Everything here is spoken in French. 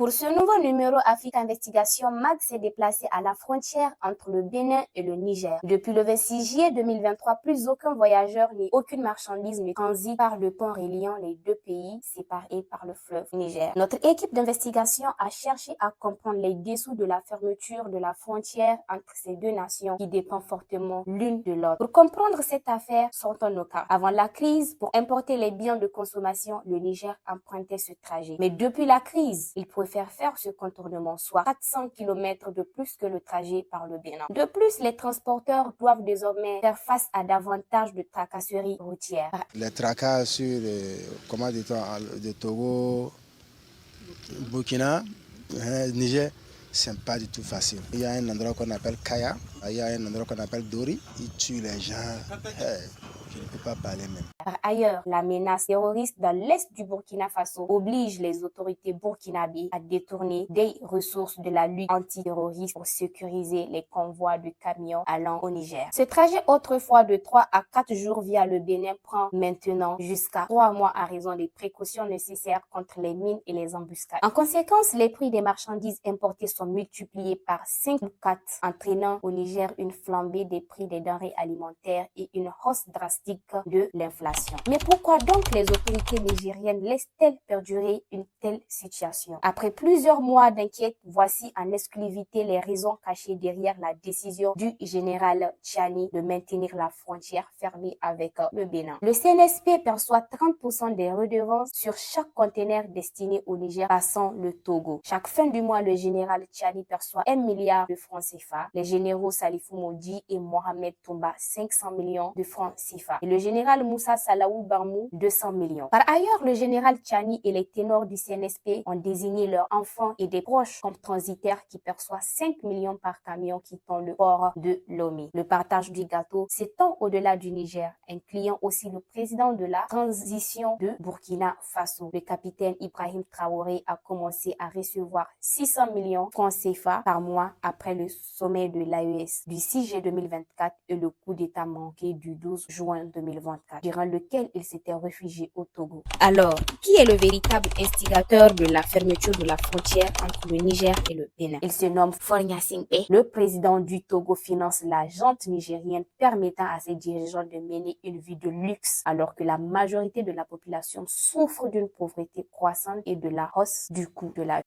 Pour ce nouveau numéro Afrique Investigation, MAG s'est déplacé à la frontière entre le Bénin et le Niger. Depuis le 26 juillet 2023, plus aucun voyageur ni aucune marchandise ne transite par le pont reliant les deux pays séparés par le fleuve Niger. Notre équipe d'investigation a cherché à comprendre les dessous de la fermeture de la frontière entre ces deux nations qui dépendent fortement l'une de l'autre. Pour comprendre cette affaire, sortons nos cas. Avant la crise, pour importer les biens de consommation, le Niger empruntait ce trajet. Mais depuis la crise, il préfère faire ce contournement, soit 400 km de plus que le trajet par le Bénin. De plus, les transporteurs doivent désormais faire face à davantage de tracasseries routières. Les tracas sur, comment dit-on, de Togo, Burkina, Niger, c'est pas du tout facile. Il y a un endroit qu'on appelle Kaya, il y a un endroit qu'on appelle Dori, ils tuent les gens. Je ne peux pas parler même. Par ailleurs, la menace terroriste dans l'est du Burkina Faso oblige les autorités burkinabées à détourner des ressources de la lutte antiterroriste pour sécuriser les convois de camions allant au Niger. Ce trajet autrefois de 3 à 4 jours via le Bénin prend maintenant jusqu'à 3 mois à raison des précautions nécessaires contre les mines et les embuscades. En conséquence, les prix des marchandises importées sont multipliés par 5 ou 4, entraînant au Niger une flambée des prix des denrées alimentaires et une hausse drastique de l'inflation. Mais pourquoi donc les autorités nigériennes laissent-elles perdurer une telle situation? Après plusieurs mois d'enquête, voici en exclusivité les raisons cachées derrière la décision du général Tchiani de maintenir la frontière fermée avec le Bénin. Le CNSP perçoit 30% des redevances sur chaque conteneur destiné au Niger passant le Togo. Chaque fin du mois, le général Tchiani perçoit 1 milliard de francs CFA. Les généraux Salifou Modi et Mohamed Toumba 500 millions de francs CFA. Et le général Moussa Salaou Barmou 200 millions. Par ailleurs, le général Tchiani et les ténors du CNSP ont désigné leurs enfants et des proches comme transitaires qui perçoivent 5 millions par camion quittant le port de Lomé. Le partage du gâteau s'étend au-delà du Niger, incluant aussi le président de la transition de Burkina Faso. Le capitaine Ibrahim Traoré a commencé à recevoir 600 millions francs CFA par mois après le sommet de l'AES du 6 juillet 2024 et le coup d'État manqué du 12 juin 2024, durant lequel il s'était réfugié au Togo. Alors, qui est le véritable instigateur de la fermeture de la frontière entre le Niger et le Bénin? Il se nomme Faure Gnassingbe. Le président du Togo finance la junte nigérienne, permettant à ses dirigeants de mener une vie de luxe, alors que la majorité de la population souffre d'une pauvreté croissante et de la hausse du coût de la vie.